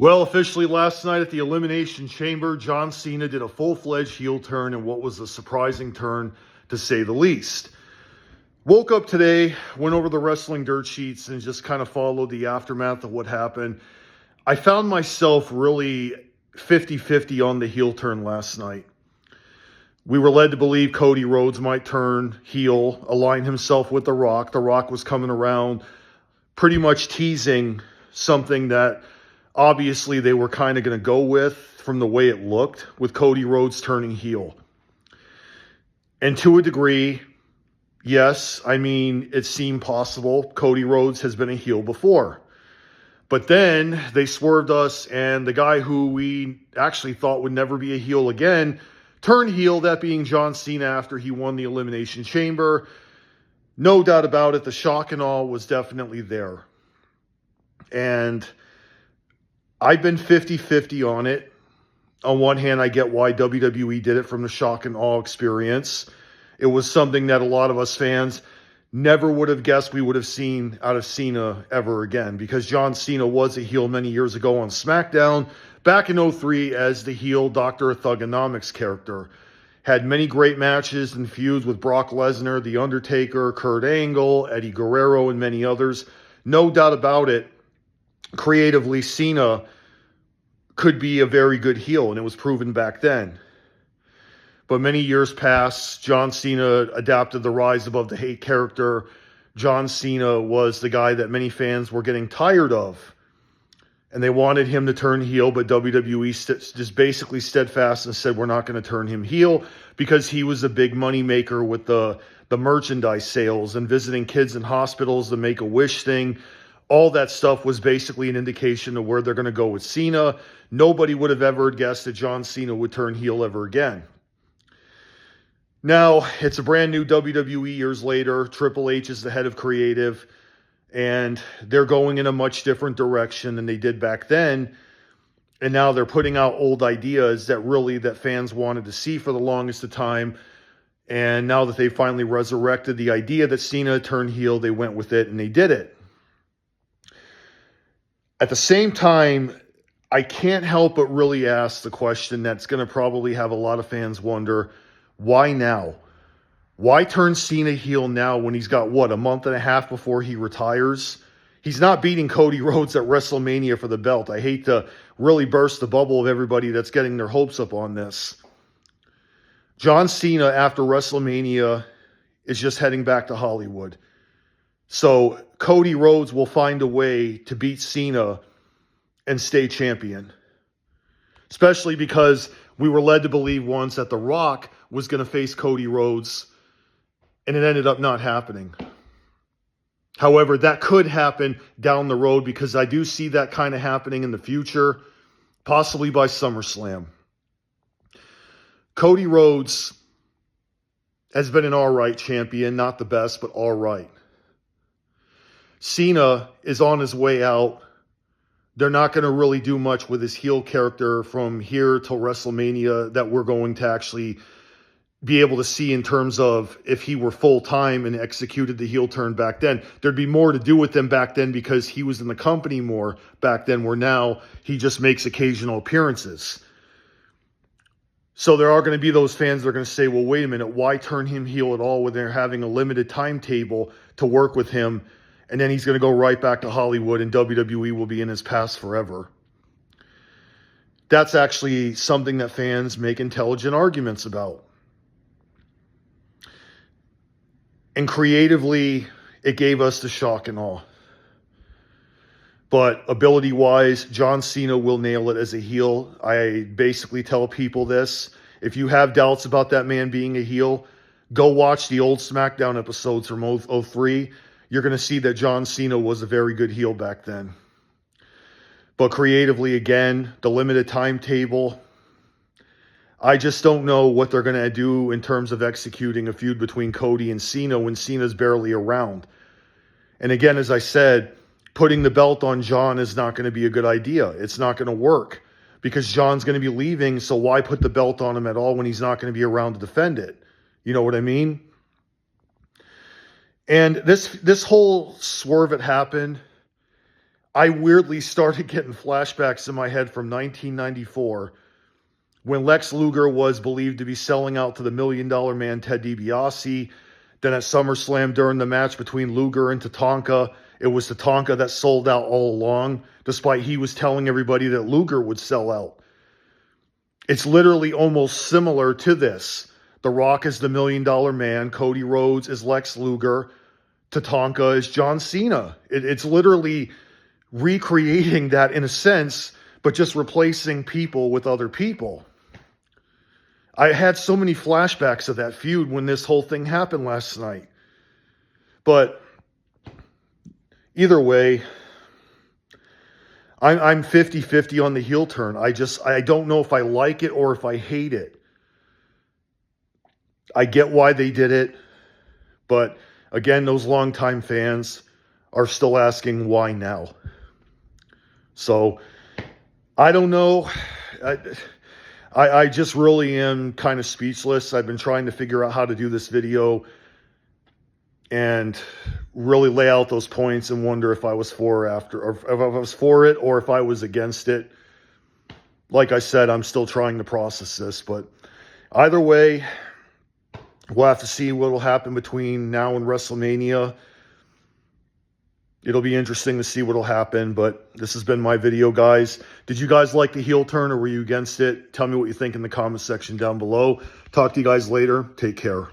Well, officially last night at the Elimination Chamber, John Cena did a full-fledged heel turn in what was a surprising turn, to say the least. Woke up today, went over the wrestling dirt sheets, and just kind of followed the aftermath of what happened. I found myself really 50-50 on the heel turn last night. We were led to believe Cody Rhodes might turn heel, align himself with The Rock. The Rock was coming around, pretty much teasing something that obviously they were kind of going to go with from the way it looked, with Cody Rhodes turning heel. And to a degree, yes, I mean, it seemed possible. Cody Rhodes has been a heel before. But then they swerved us, and the guy who we actually thought would never be a heel again turned heel, that being John Cena, after he won the Elimination Chamber. No doubt about it, the shock and awe was definitely there. And I've been 50-50 on it. On one hand, I get why WWE did it from the shock and awe experience. It was something that a lot of us fans never would have guessed we would have seen out of Cena ever again, because John Cena was a heel many years ago on SmackDown, back in 2003 as the heel Dr. Thuganomics character. Had many great matches and feuds with Brock Lesnar, The Undertaker, Kurt Angle, Eddie Guerrero, and many others. No doubt about it, creatively, Cena could be a very good heel, and it was proven back then. But many years passed. John Cena adapted the rise above the hate character. John Cena was the guy that many fans were getting tired of, and they wanted him to turn heel, but WWE just basically steadfast and said, we're not going to turn him heel, because he was a big money maker with the merchandise sales and visiting kids in hospitals, the Make-A-Wish thing. All that stuff was basically an indication of where they're going to go with Cena. Nobody would have ever guessed that John Cena would turn heel ever again. Now, it's a brand new WWE years later. Triple H is the head of creative, and they're going in a much different direction than they did back then. And now they're putting out old ideas that fans wanted to see for the longest of time. And now that they finally resurrected the idea that Cena turned heel, they went with it and they did it. At the same time, I can't help but really ask the question that's going to probably have a lot of fans wonder, why now? Why turn Cena heel now when he's got, a month and a half before he retires? He's not beating Cody Rhodes at WrestleMania for the belt. I hate to really burst the bubble of everybody that's getting their hopes up on this. John Cena, after WrestleMania, is just heading back to Hollywood. So Cody Rhodes will find a way to beat Cena and stay champion. Especially because we were led to believe once that The Rock was going to face Cody Rhodes, and it ended up not happening. However, that could happen down the road, because I do see that kind of happening in the future, possibly by SummerSlam. Cody Rhodes has been an all-right champion, not the best, but all right. Cena is on his way out. They're not going to really do much with his heel character from here till WrestleMania that we're going to actually be able to see in terms of if he were full-time and executed the heel turn back then. There'd be more to do with him back then because he was in the company more back then, where now he just makes occasional appearances. So there are going to be those fans that are going to say, well, wait a minute, why turn him heel at all when they're having a limited timetable to work with him? And then he's going to go right back to Hollywood, and WWE will be in his past forever. That's actually something that fans make intelligent arguments about. And creatively, it gave us the shock and awe. But ability-wise, John Cena will nail it as a heel. I basically tell people this. If you have doubts about that man being a heel, go watch the old SmackDown episodes from 2003. You're going to see that John Cena was a very good heel back then. But creatively, again, the limited timetable, I just don't know what they're going to do in terms of executing a feud between Cody and Cena when Cena's barely around. And again, as I said, putting the belt on John is not going to be a good idea. It's not going to work because John's going to be leaving, so why put the belt on him at all when he's not going to be around to defend it? You know what I mean? And this whole swerve that happened, I weirdly started getting flashbacks in my head from 1994 when Lex Luger was believed to be selling out to the $1 Million Man Ted DiBiase. Then at SummerSlam during the match between Luger and Tatanka, it was Tatanka that sold out all along, despite he was telling everybody that Luger would sell out. It's literally almost similar to this. The Rock is the $1 Million Man. Cody Rhodes is Lex Luger. Tatanka is John Cena. It's literally recreating that in a sense, but just replacing people with other people. I had so many flashbacks of that feud when this whole thing happened last night. But either way, I'm 50-50 on the heel turn. I don't know if I like it or if I hate it. I get why they did it, but again, those longtime fans are still asking why now. So I don't know. I just really am kind of speechless. I've been trying to figure out how to do this video and really lay out those points and wonder if I was for or after, or if I was for it or if I was against it. Like I said, I'm still trying to process this, but either way, we'll have to see what will happen between now and WrestleMania. It'll be interesting to see what will happen, but this has been my video, guys. Did you guys like the heel turn or were you against it? Tell me what you think in the comment section down below. Talk to you guys later. Take care.